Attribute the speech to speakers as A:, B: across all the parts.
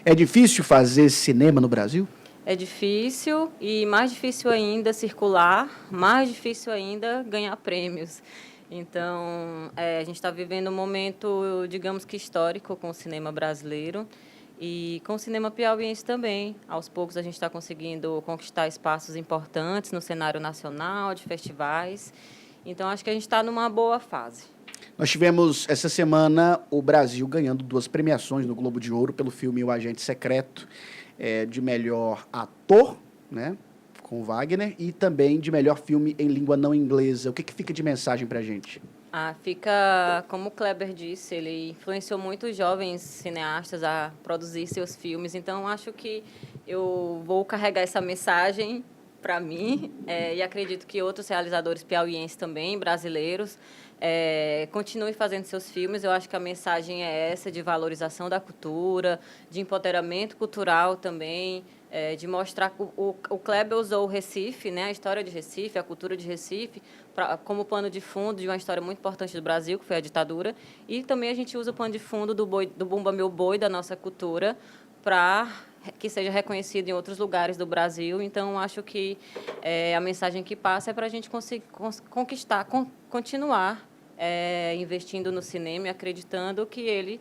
A: É difícil fazer cinema no Brasil?
B: É difícil e mais difícil ainda circular, mais difícil ainda ganhar prêmios. Então, a gente está vivendo um momento, digamos que histórico com o cinema brasileiro e com o cinema piauiense também. Aos poucos a gente está conseguindo conquistar espaços importantes no cenário nacional, de festivais. Então, acho que a gente está numa boa fase.
A: Nós tivemos, essa semana, o Brasil ganhando 2 premiações no Globo de Ouro pelo filme O Agente Secreto, de melhor ator, né, com Wagner, e também de melhor filme em língua não inglesa. O que fica de mensagem para a gente?
B: Fica, como o Kleber disse, ele influenciou muitos jovens cineastas a produzir seus filmes, então acho que eu vou carregar essa mensagem para mim e acredito que outros realizadores piauienses também, brasileiros, continuem fazendo seus filmes. Eu acho que a mensagem é essa, de valorização da cultura, de empoderamento cultural também, de mostrar que o Kleber usou o Recife, né, a história de Recife, a cultura de Recife, como pano de fundo de uma história muito importante do Brasil, que foi a ditadura, e também a gente usa o pano de fundo do Bumba Meu Boi, da nossa cultura, para que seja reconhecido em outros lugares do Brasil. Então, acho que a mensagem que passa é para a gente conseguir conquistar, continuar investindo no cinema e acreditando que ele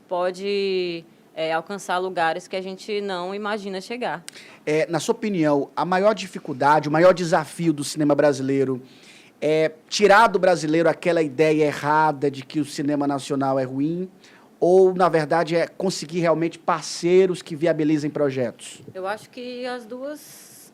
B: pode alcançar lugares que a gente não imagina chegar.
A: Na sua opinião, a maior dificuldade, o maior desafio do cinema brasileiro é tirar do brasileiro aquela ideia errada de que o cinema nacional é ruim, ou, na verdade, é conseguir realmente parceiros que viabilizem projetos?
B: Eu acho que as duas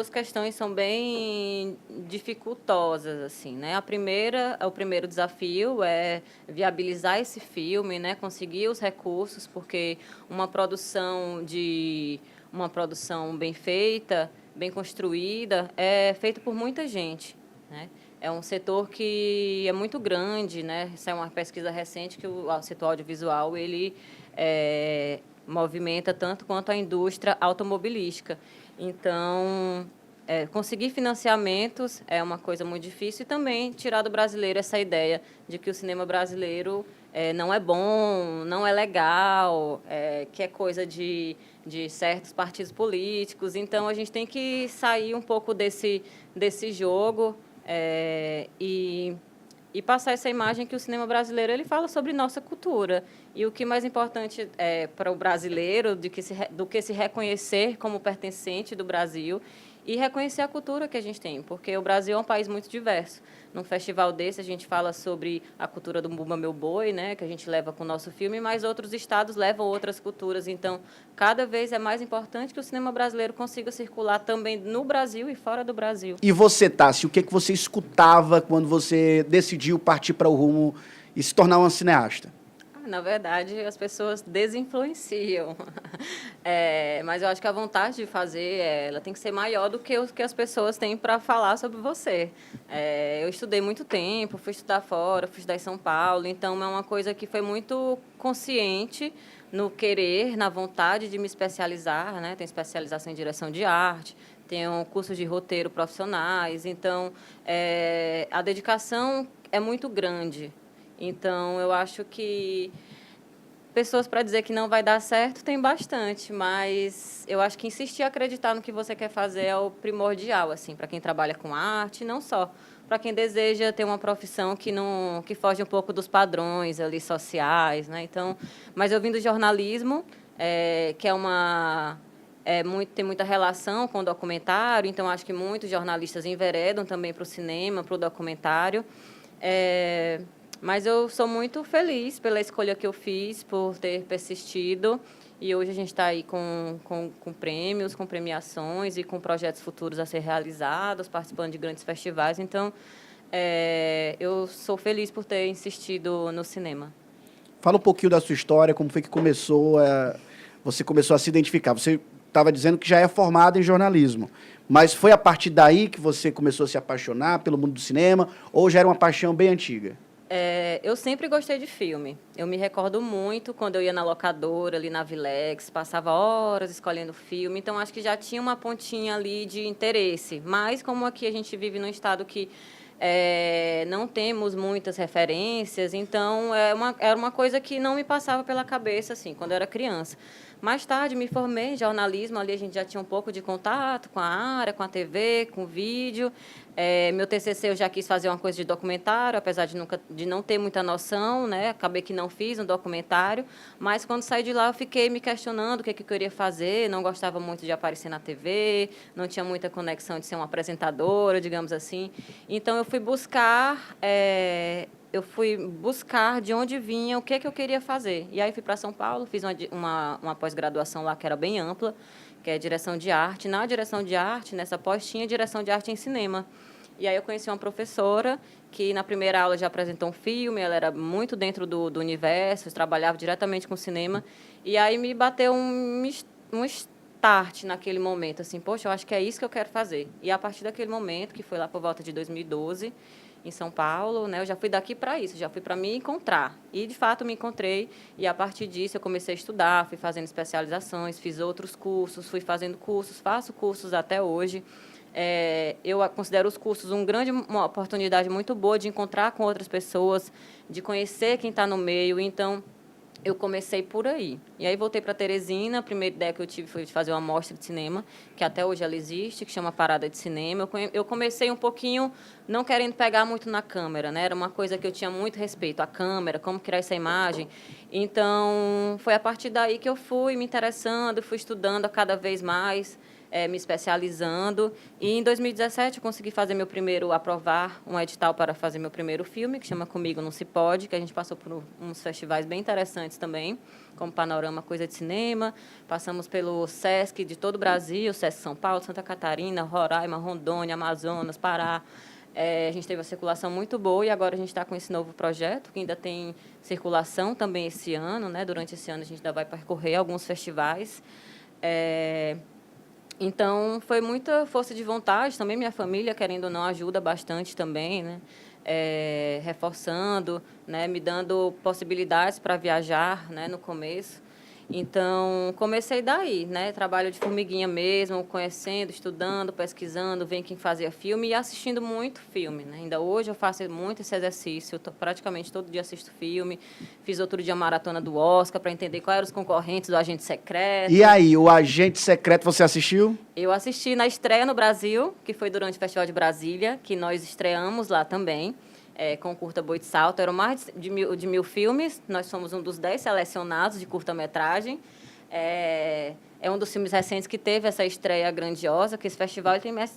B: questões são bem dificultosas, assim, né? O primeiro desafio é viabilizar esse filme, né? Conseguir os recursos, porque uma produção bem feita, bem construída, é feita por muita gente, né? É um setor que é muito grande, né? Essa é uma pesquisa recente que o setor audiovisual ele movimenta tanto quanto a indústria automobilística. Então, conseguir financiamentos é uma coisa muito difícil e também tirar do brasileiro essa ideia de que o cinema brasileiro não é bom, não é legal, que é coisa de certos partidos políticos. Então, a gente tem que sair um pouco desse jogo e passar essa imagem que o cinema brasileiro ele fala sobre nossa cultura. E o que mais importante para o brasileiro do que se reconhecer como pertencente do Brasil e reconhecer a cultura que a gente tem, porque o Brasil é um país muito diverso. Num festival desse, a gente fala sobre a cultura do Bumba Meu Boi, né, que a gente leva com o nosso filme, mas outros estados levam outras culturas. Então, cada vez é mais importante que o cinema brasileiro consiga circular também no Brasil e fora do Brasil.
A: E você, Tassi, o que você escutava quando você decidiu partir para o rumo e se tornar uma cineasta?
B: Na verdade, as pessoas desinfluenciam. Mas eu acho que a vontade de fazer ela tem que ser maior do que o que as pessoas têm para falar sobre você. Eu estudei muito tempo, fui estudar fora, fui estudar em São Paulo, então é uma coisa que foi muito consciente no querer, na vontade de me especializar, né? Tenho especialização em direção de arte, tenho cursos de roteiro profissionais, então a dedicação é muito grande. Então, eu acho que pessoas para dizer que não vai dar certo tem bastante, mas eu acho que insistir e acreditar no que você quer fazer é o primordial, assim, para quem trabalha com arte, não só para quem deseja ter uma profissão que foge um pouco dos padrões ali sociais, né? Então, mas eu vim do jornalismo, que tem muita relação com o documentário, então acho que muitos jornalistas enveredam também para o cinema, para o documentário. Mas eu sou muito feliz pela escolha que eu fiz, por ter persistido. E hoje a gente está aí com prêmios, com premiações e com projetos futuros a ser realizados, participando de grandes festivais. Então, eu sou feliz por ter insistido no cinema.
A: Fala um pouquinho da sua história, como foi que você começou a se identificar. Você estava dizendo que já é formada em jornalismo, mas foi a partir daí que você começou a se apaixonar pelo mundo do cinema, ou já era uma paixão bem antiga?
B: Eu sempre gostei de filme. Eu me recordo muito quando eu ia na locadora, ali na Vilex, passava horas escolhendo filme, então acho que já tinha uma pontinha ali de interesse. Mas como aqui a gente vive num estado que não temos muitas referências, então era uma coisa que não me passava pela cabeça assim quando eu era criança. Mais tarde, me formei em jornalismo, ali a gente já tinha um pouco de contato com a área, com a TV, com o vídeo. Meu TCC eu já quis fazer uma coisa de documentário, apesar de não ter muita noção, né? Acabei que não fiz um documentário, mas quando saí de lá eu fiquei me questionando o que eu queria fazer, não gostava muito de aparecer na TV, não tinha muita conexão de ser uma apresentadora, digamos assim. Então eu fui buscar de onde vinha, o que eu queria fazer. E aí fui para São Paulo, fiz uma pós-graduação lá que era bem ampla, que é direção de arte. Na direção de arte, nessa pós, tinha direção de arte em cinema. E aí eu conheci uma professora que na primeira aula já apresentou um filme, ela era muito dentro do universo, trabalhava diretamente com cinema. E aí me bateu um start naquele momento, assim, poxa, eu acho que é isso que eu quero fazer. E a partir daquele momento, que foi lá por volta de 2012, em São Paulo, né? Eu já fui daqui para isso, já fui para me encontrar. E, de fato, me encontrei. E, a partir disso, eu comecei a estudar, fui fazendo especializações, fiz outros cursos, fui fazendo cursos, faço cursos até hoje. Eu considero os cursos uma oportunidade muito boa de encontrar com outras pessoas, de conhecer quem está no meio. Então, eu comecei por aí. E aí voltei para Teresina. A primeira ideia que eu tive foi de fazer uma mostra de cinema, que até hoje ela existe, que chama Parada de Cinema. Eu comecei um pouquinho não querendo pegar muito na câmera, né? Era uma coisa que eu tinha muito respeito, a câmera, como criar essa imagem. Então, foi a partir daí que eu fui me interessando, fui estudando a cada vez mais, me especializando. E em 2017 eu consegui aprovar um edital para fazer meu primeiro filme, que chama Comigo Não Se Pode, que a gente passou por uns festivais bem interessantes também, como Panorama Coisa de Cinema. Passamos pelo Sesc de todo o Brasil, Sesc São Paulo, Santa Catarina, Roraima, Rondônia, Amazonas, Pará. A gente teve uma circulação muito boa e agora a gente está com esse novo projeto, que ainda tem circulação também esse ano, né? Durante esse ano a gente ainda vai percorrer alguns festivais. Então, foi muita força de vontade. Também minha família, querendo ou não, ajuda bastante também, né? Reforçando, né? Me dando possibilidades para viajar, né? No começo. Então, comecei daí, né? Trabalho de formiguinha mesmo, conhecendo, estudando, pesquisando, vendo quem fazia filme e assistindo muito filme, né? Ainda hoje eu faço muito esse exercício, praticamente todo dia assisto filme. Fiz outro dia a maratona do Oscar para entender quais eram os concorrentes do Agente Secreto.
A: E aí, o Agente Secreto você assistiu?
B: Eu assisti na estreia no Brasil, que foi durante o Festival de Brasília, que nós estreamos lá também. Com o curta Boi de Salto. Eram mais de mil filmes. Nós somos um dos 10 selecionados de curta-metragem. É um dos filmes recentes que teve essa estreia grandiosa, que esse festival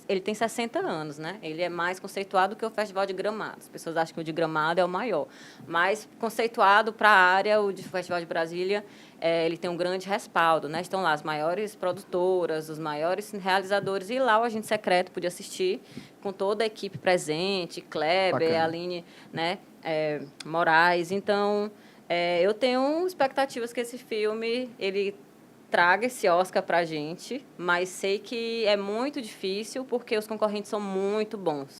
B: ele tem 60 anos, né? Ele é mais conceituado que o Festival de Gramado. As pessoas acham que o de Gramado é o maior. Mas, conceituado para a área, o Festival de Brasília, ele tem um grande respaldo, né? Estão lá as maiores produtoras, os maiores realizadores, e lá o Agente Secreto podia assistir com toda a equipe presente, Kleber,
A: Bacana.
B: Aline, né? Moraes. Então, eu tenho expectativas que esse filme ele traga esse Oscar para a gente, mas sei que é muito difícil porque os concorrentes são muito bons.